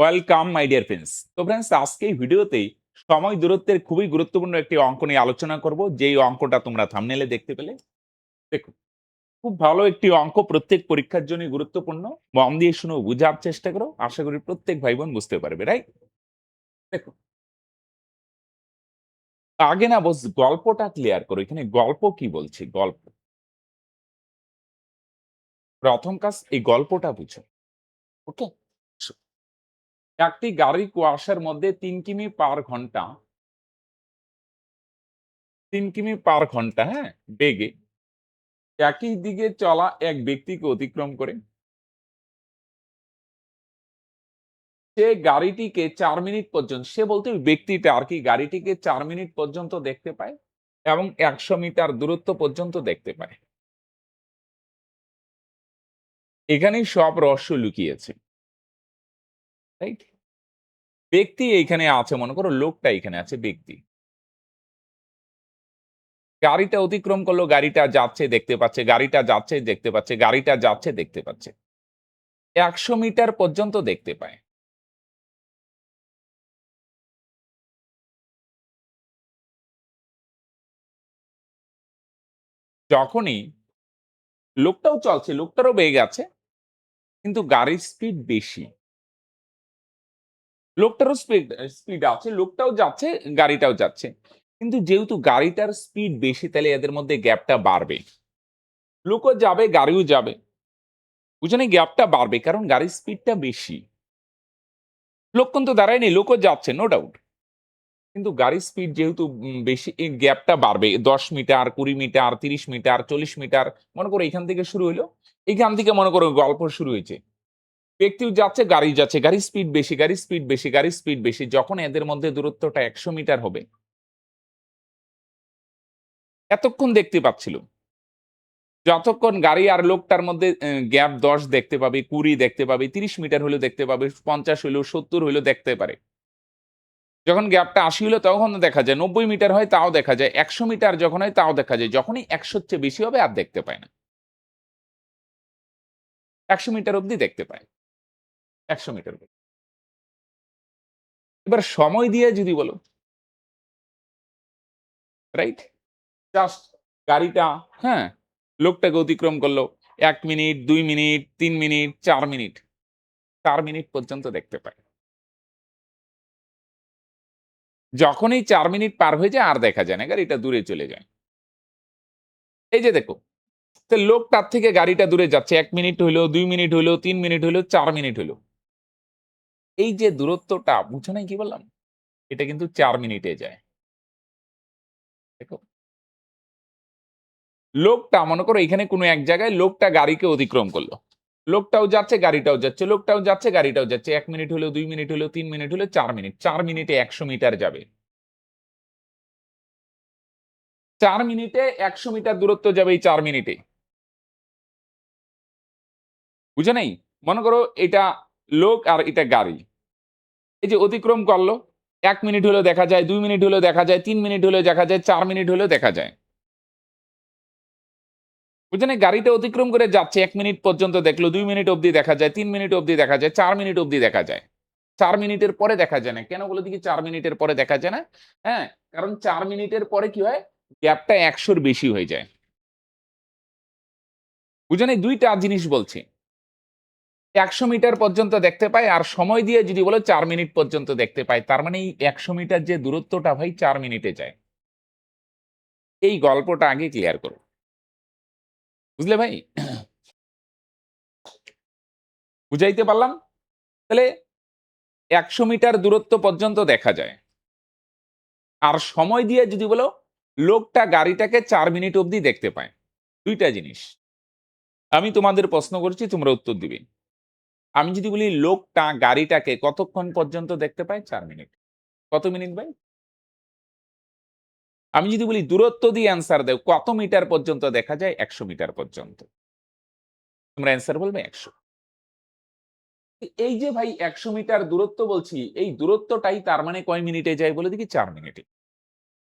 Welcome my dear friends. তো friends, আজকে এই ভিডিওতেই সময় দূরত্বের খুবই গুরুত্বপূর্ণ একটি অঙ্ক নিয়ে আলোচনা করব, যেই অঙ্কটা তোমরা থাম্বনেলে দেখতে পেলে। দেখো, খুব ভালো একটি অঙ্ক, প্রত্যেক পরীক্ষার জন্য গুরুত্বপূর্ণ। মন দিয়ে শুনো, বোঝার চেষ্টা করো, আশা করি প্রত্যেক ভাই বোন বুঝতে পারবে, রাইট? দেখো, আগে না বস গল্পটা ক্লিয়ার করো। এখানে গল্প কি বলছি, গল্প। প্রথম কাজ, এই গল্পটা বুঝো। ওকে, একটি গাড়ি কুয়াশার মধ্যে 3 কিমি পার ঘন্টা, 3 কিমি পার ঘন্টা, হ্যাঁ, বেগে একই দিকে চলা এক ব্যক্তিকে অতিক্রম করে সে গাড়িটিকে 4 মিনিট পর্যন্ত, সে বলতে ওই ব্যক্তিটা আর কি, গাড়িটিকে 4 মিনিট পর্যন্ত দেখতে পায় এবং 100 মিটার দূরত্ব পর্যন্ত দেখতে পায়। এখানেই সব রহস্য লুকিয়েছে, রাইট? ব্যক্তি এইখানে আছে, মনে করো লোকটা এখানে আছে, ব্যক্তি গাড়িটা অতিক্রম করলো, গাড়িটা যাচ্ছে দেখতে পাচ্ছে, গাড়িটা যাচ্ছে দেখতে পাচ্ছে, গাড়িটা যাচ্ছে দেখতে পাচ্ছে, 100 মিটার পর্যন্ত দেখতে পায়। যখনই লোকটাও চলছে, লোকটারও বেগ আছে, কিন্তু গাড়ির স্পিড বেশি। লোকটারও স্পিড স্পিড আছে, লোকটাও যাচ্ছে, গাড়িটাও যাচ্ছে। কিন্তু যেহেতু গাড়িটার স্পিড বেশি, তাহলে এদের মধ্যে গ্যাপটা বাড়বে। লোকও যাবে, গাড়িও যাবে। বুঝেনি, গ্যাপটা বাড়বে কারণ গাড়ির স্পিডটা বেশি। লোক কিন্তু দাঁড়ায়নি, লোকও যাচ্ছে, নো ডাউট। কিন্তু গাড়ির স্পিড যেহেতু বেশি, এই গ্যাপটা বাড়বে। 10 মিটার, 20 মিটার, 30 মিটার, 40 মিটার। মনে করো এখান থেকে শুরু হইলো, এখান থেকে মনে করো গল্প শুরু হয়েছে। ব্যক্তিও যাচ্ছে, গাড়ি যাচ্ছে, গাড়ির স্পিড বেশি, গাড়ির স্পিড বেশি, গাড়ির স্পিড বেশি। যখন এদের মধ্যে দূরত্বটা 100 মিটার হবে, এতক্ষণ দেখতে পাচ্ছিল। যতক্ষণ গাড়ি আর লোকটার মধ্যে গ্যাপ 10 দেখতে পাবে, 20 দেখতে পাবে, 30 মিটার হলেও দেখতে পাবে, 50 হইলেও, 70 হইলেও দেখতে পারে। যখন গ্যাপটা 80 হলো তখন দেখা যায়, 90 মিটার হয় তাও দেখা যায়, 100 মিটার যখন হয় তাও দেখা যায়। যখনই 100-র চেয়ে বেশি হবে আর দেখতে পায় না। 100 মিটার অব্দি দেখতে পায়। 100 মিটার অব্দি। এবার সময় দিয়ে যদি বলো, রাইট? জাস্ট গাড়িটা, হ্যাঁ, লোকটাকে অতিক্রম করলো। ১ minute, ২ minute, ৩ minute, ৪ minute. ৪ minute পর্যন্ত দেখতে পায়। যখনই ৪ মিনিট পার হয়ে যায় আর দেখা যায় না, গাড়িটা দূরে চলে যায়। এই যে দেখো, তো লোক তার থেকে গাড়িটা দূরে যাচ্ছে, ১ মিনিট হইলো, ২ মিনিট হইলো, ৩ মিনিট হইলো, ৪ মিনিট হইলো। এই যে দূরত্বটা, বুঝছো নাই কি বললাম? এটা কিন্তু ৪ মিনিটে যায়। দেখো, লোকটা মনে করো এখানে কোনো এক জায়গায় লোকটা গাড়িকে অতিক্রম করলো। লোকটাও যাচ্ছে, গাড়িটাও যাচ্ছে, লোকটাও যাচ্ছে, গাড়িটাও যাচ্ছে। ১ মিনিট হইলো, ২ মিনিট হইলো, ৩ মিনিট হইলো, ৪ মিনিট। ৪ মিনিটে ১০০ মিটার যাবে। ৪ মিনিটে ১০০ মিটার দূরত্ব যাবে, এই ৪ মিনিটে। বুঝে নাই? মনে করো এটা লোক আর এটা গাড়ি। এই যে অতিক্রম করলো, ১ মিনিট হলেও দেখা যায়, ২ মিনিট হলেও দেখা যায়, ৩ মিনিট হলেও দেখা যায়, ৪ মিনিট হলেও দেখা যায়। বুঝলেন? গাড়িটা অতিক্রম করে যাচ্ছে, ১ মিনিট পর্যন্ত দেখলো, ২ মিনিট অব্দি দেখা যায়, ৩ মিনিট অব্দি দেখা যায়, ৪ মিনিট অব্দি দেখা যায়। ৪ মিনিটের পরে দেখা যায় না। কেন বলো দেখি ৪ মিনিটের পরে দেখা যায় না? হ্যাঁ, কারণ ৪ মিনিটের পরে কি হয়? গ্যাপটা ১০০ র বেশি হয়ে যায়। বুঝলেন? এই ২ টা জিনিস বলছি। ১০০ মিটার পর্যন্ত দেখতে পায় আর সময় দিয়ে যদি বলো ৪ মিনিট পর্যন্ত দেখতে পায়। তার মানে এই ১০০ মিটার যে দূরত্বটা ভাই ৪ মিনিটে যায়। এই গল্পটা আগে ক্লিয়ার করো। বুঝলে ভাই? বুঝাইতে পারলাম? তাহলে ১০০ মিটার দূরত্ব পর্যন্ত দেখা যায়। আর সময় দিয়ে যদি বলো, লোকটা গাড়িটাকে ৪ মিনিট অব্দি দেখতে পায়। ২ টা জিনিস। আমি তোমাদের প্রশ্ন করছি, তোমরা উত্তর দিবে। আমি যদি বলি লোকটা গাড়িটাকে কতক্ষণ পর্যন্ত দেখতে পায়? ৪ মিনিট। কত মিনিট ভাই? আমি যদি বলি দূরত্ব দিয়ে অ্যান্সার দাও, কত মিটার পর্যন্ত দেখা যায়? ১০০ মিটার পর্যন্ত। তোমরা অ্যান্সার বলবে ১০০। এই যে ভাই ১০০ মিটার দূরত্ব বলছি, এই দূরত্বটাই তার মানে কয় মিনিটে যায় বলে দেখি? ৪ মিনিটে।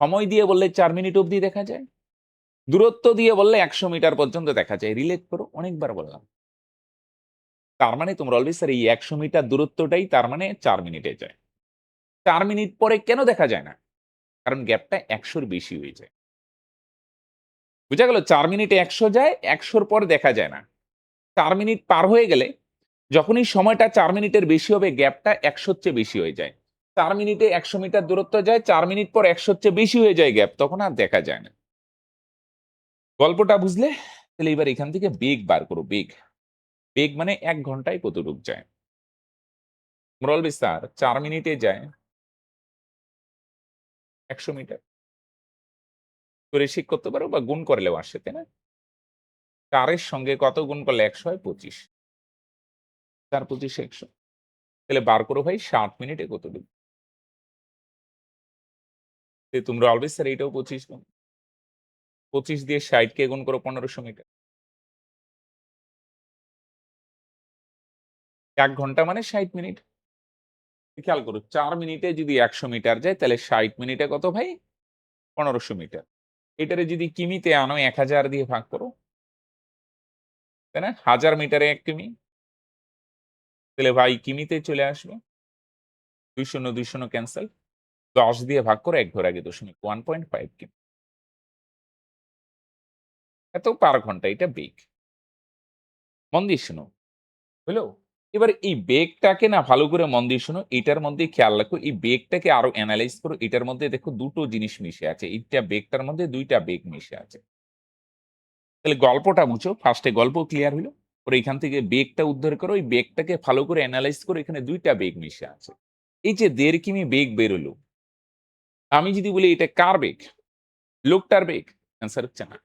সময় দিয়ে বললে ৪ মিনিট অব্দি দেখা যায়। দূরত্ব দিয়ে বললে ১০০ মিটার পর্যন্ত দেখা যায়। রিলেট করো, অনেকবার বললাম। তার মানে তোমরা অলওয়েজ স্যার এই 100 মিটার দূরত্বটাই তার মানে 4 মিনিটে যায়। 4 মিনিট পরে কেন দেখা যায় না? কারণ গ্যাপটা 100 র বেশি হয়ে যায়। বুঝা গেল? ৪ মিনিটে ১০০ যায়, ১০০ র পর দেখা যায় না। ৪ মিনিট পার হয়ে গেলে যখনই সময়টা ৪ মিনিটের বেশি হবে গ্যাপটা ১০০ র চেয়ে বেশি হয়ে যায়। ৪ মিনিটে ১০০ মিটার দূরত্ব যায়, ৪ মিনিট পর ১০০ র চেয়ে বেশি হয়ে যায় গ্যাপ, তখন আর দেখা যায় না। গল্পটা বুঝলে? তাহলে এবার এখান থেকে বেগ বার করো, বেগ। বেগ মানে ১ ঘন্টায় কতটুক যায়? মোরাল বিস্তার ৪ মিনিটে যায় ১০০ মিটার। রৈখিক করতে পারো বা গুণ করলেও আসে, তাই না? ৪ এর সঙ্গে কত গুণ করলে ১০০ হয়? ২৫। ৪ ২৫ ১০০। তাহলে বার করো ভাই ৬০ মিনিটে কতটুকু? তোমরা অলওয়েজ স্যার এইটাও ২৫ গুণ। ২৫ দিয়ে ৬০ কে গুণ করো ১৫০০ মিটার। ১ ঘন্টা মানে ৬০ মিনিট। খেয়াল করো ৪ মিনিটে যদি ১০০ মিটার যায় তাহলে ৬০ মিনিটে কত ভাই? ১৫০০ মিটার। এটারে যদি কিমিতে আনো ১০০০ দিয়ে ভাগ করো, তাই না? ১০০০ মিটারে ১ কিমি। তাহলে ভাই কিমিতে চলে আসবে। ২ শূন্য ২ শূন্য ক্যানসেল। ১০ দিয়ে ভাগ করে ১ ধরে আগে দশমিক 1.5 কিমি। এত পার ঘন্টা এটা বেগ। মন দিয়ে শোনো। হলো? এবার এই বেগটাকে না ভালো করে মন দিয়ে শোনো। এটার মধ্যে খেয়াল রাখো এই বেগটাকে আরো এনালাইজ করো। এটার মধ্যে দেখো ২ টো জিনিস মিশে আছে। এইটা বেগটার মধ্যে ২ টা বেগ মিশে আছে। তাহলে গল্পটা বুঝো। ফার্স্ট এ গল্প ক্লিয়ার হইলো। পরে এখান থেকে বেগটা উদ্ধার করো। এই বেগটাকে ভালো করে এনালাইজ করো। এখানে ২ টা বেগ মিশে আছে। এই যে ১.৫ কিমি বেগ বেরোলো। আমি যদি বলি এটা কার বেগ? লোকটার বেগ? অ্যান্সার হচ্ছে না।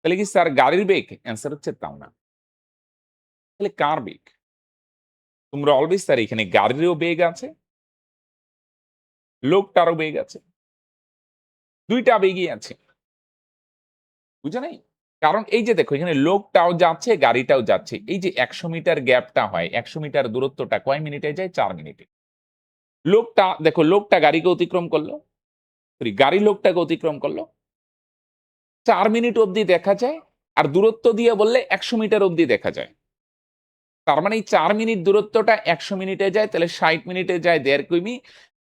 তাহলে কি স্যার গাড়ির বেগ? অ্যান্সার হচ্ছে তাও না। তাহলে কার বেগ? তোমরা অলওয়েজ স্যার এখানে গাড়িরও বেগ আছে, লোকটারও বেগ আছে। ২ টা বেগই আছে। বুঝো নাই? কারণ এই যে দেখো এখানে লোকটাও যাচ্ছে, গাড়িটাও যাচ্ছে। এই যে ১০০ মিটার গ্যাপটা হয়, ১০০ মিটার দূরত্বটা কয় মিনিটে যায়? ৪ মিনিটে। লোকটা দেখো লোকটা গাড়িকে অতিক্রম করলো, সরি গাড়ি লোকটাকে অতিক্রম করলো। ৪ মিনিট অবধি দেখা যায়। আর দূরত্ব দিয়ে বললে ১০০ মিটার অবধি দেখা যায়। তার মানে এই ৪ মিনিট দূরত্বটা ১০০ মিনিটে যায়, তাহলে ৬০ মিনিটে যায় ১.৫ কিমি।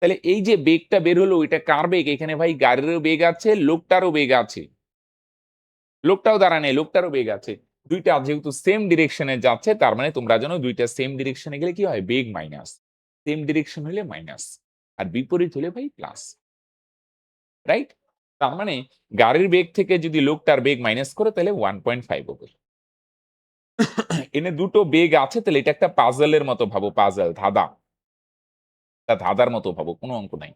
তাহলে এই যে বেগটা বের হলো ওইটা কার বেগ? এখানে ভাই গাড়িরও বেগ আছে, লোকটারও বেগ আছে। লোকটাও দাঁড়ায় নাই, লোকটারও বেগ আছে। ২ টা যেহেতু সেম ডিরেকশন এ যাচ্ছে তার মানে তোমরা জানো ২ টা সেম ডিরেকশন এ গেলে কি হয়? বেগ মাইনাস। সেম ডিরেকশন হইলে মাইনাস। আর বিপরীত হলে ভাই প্লাস। রাইট? তার মানে গাড়ির বেগ থেকে যদি লোকটার বেগ মাইনাস করো তাহলে 1.5 হবে। এনে ২ টো বেগ আছে তাহলে এটা একটা পাজল এর মতো ভাবো, পাজল, ধাঁধা। ধাঁধার মতো ভাবো, কোনো অঙ্ক নাই।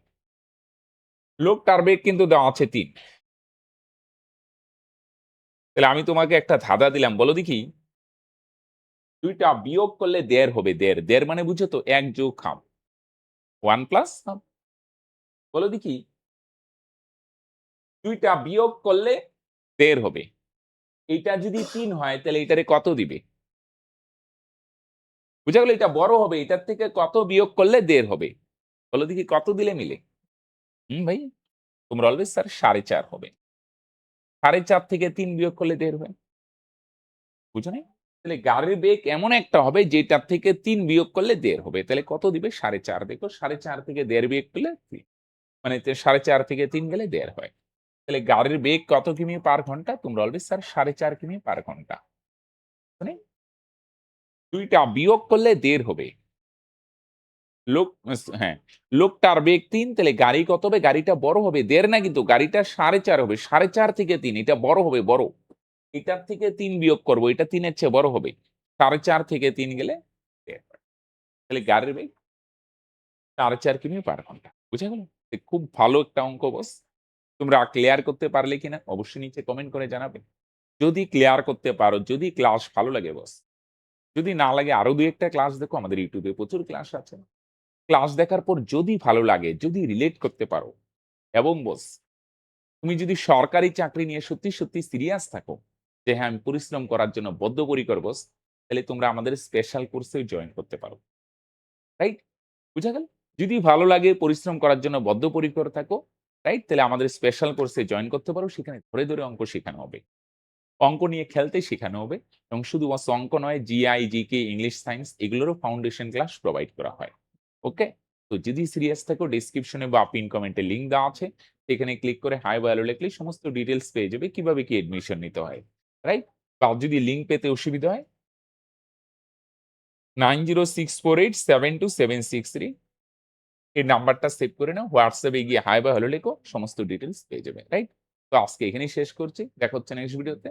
লোকটার বেগ কিন্তু দেওয়া আছে ৩। তাহলে আমি তোমাকে একটা ধাঁধা দিলাম, বলো দেখি ২ টা বিয়োগ করলে ১.৫ হবে, ১.৫। ১.৫ মানে বুঝছো তো ১ যোগ হাফ। 1 plus half. বলো দেখি ২ টা বিয়োগ করলে ১.৫ হবে। এইটা যদি ৩ হয় তাহলে এইটারে কত দিবে? বুঝা গেল? এটা বড় হবে। এটার থেকে কত বিয়োগ করলে ১.৫ হবে? বলো দেখি কত দিলে মিলে? ভাই তোমরা অলওয়েজ স্যার ৪.৫ হবে। ৪.৫ থেকে ৩ বিয়োগ করলে ১.৫ হয়। বুঝো নাই? তাহলে গাড়ির বেগ এমন একটা হবে যেটার থেকে ৩ বিয়োগ করলে ১.৫ হবে। তাহলে কত দিবে? ৪.৫। দেখো ৪.৫ থেকে ১.৫ বিয়োগ করলে ৩। মানে ৪.৫ থেকে ৩ গেলে ১.৫ হয়। তাহলে গাড়ির বেগ কত কিমি পার ঘন্টা? তোমরা অলওয়েজ স্যার ৪.৫ কিমি পার ঘন্টা। মানে ২ টা বিয়োগ করলে ১.৫ হবে। লোক হ্যাঁ, লোকটার বেগ ৩ তাহলে গাড়ি কত হবে? গাড়িটা বড় হবে। ১.৫ না কিন্তু গাড়িটা ৪.৫ হবে। ৪.৫ থেকে ৩ এটা বড় হবে, বড়। এটার থেকে ৩ বিয়োগ করব। এটা ৩ এর চেয়ে বড় হবে। ৪.৫ থেকে ৩ গেলে ১.৫ হয়। তাহলে গাড়ির বেগ ৪.৫ কিমি পার ঘন্টা। বুঝা গেল? খুব ভালো একটা অঙ্ক বস। তোমরা ক্লিয়ার করতে পারলে কিনা অবশ্যই নিচে কমেন্ট করে জানাবে। যদি ক্লিয়ার করতে পারো, যদি ক্লাস ভালো লাগে বস। যদি না লাগে আরো ২ ১ টা ক্লাস দেখো আমাদের YouTube এ প্রচুর ক্লাস আছে। ক্লাস দেখার পর যদি ভালো লাগে, যদি রিলেট করতে পারো এবং বস তুমি যদি সরকারি চাকরি নিয়ে সত্যি, সত্যি সিরিয়াস থাকো যে হ্যাঁ, আমি পরিশ্রম করার জন্য বদ্ধপরিকর বস, তাহলে তোমরা আমাদের স্পেশাল কোর্সেও জয়েন করতে পারো। রাইট? বুঝা গেল? যদি ভালো লাগে পরিশ্রম করার জন্য বদ্ধপরিকর থাকো, রাইট? তাহলে আমাদের স্পেশাল কোর্সে জয়েন করতে পারো। সেখানে ধরে, ধরে অঙ্ক শেখানো হবে। অঙ্ক নিয়ে খেলতে শেখানো হবে এবং শুধুমাত্র অঙ্ক নয় জিআই, জিকে, ইংলিশ, সায়েন্স এগুলোরও ফাউন্ডেশন ক্লাস প্রোভাইড করা হয়। ওকে? তো যদি সিরিয়াস থাকো ডেসক্রিপশনে বা পিন কমেন্টে লিংক দেওয়া আছে। সেখানে ক্লিক করে হাই বা হ্যালো লিখলেই সমস্ত ডিটেইলস পেয়ে যাবে কিভাবে কি অ্যাডমিশন নিতে হয়। রাইট? বা যদি লিংক পেতে অসুবিধা হয় 9064872763 এই নাম্বারটা সেভ করে নাও। হোয়াটসঅ্যাপে গিয়ে হাই বা হ্যালো লেখো। সমস্ত ডিটেইলস পেয়ে যাবে। রাইট? তো আজকে এখানেই শেষ করছি। দেখা হচ্ছে নেক্সট ভিডিওতে।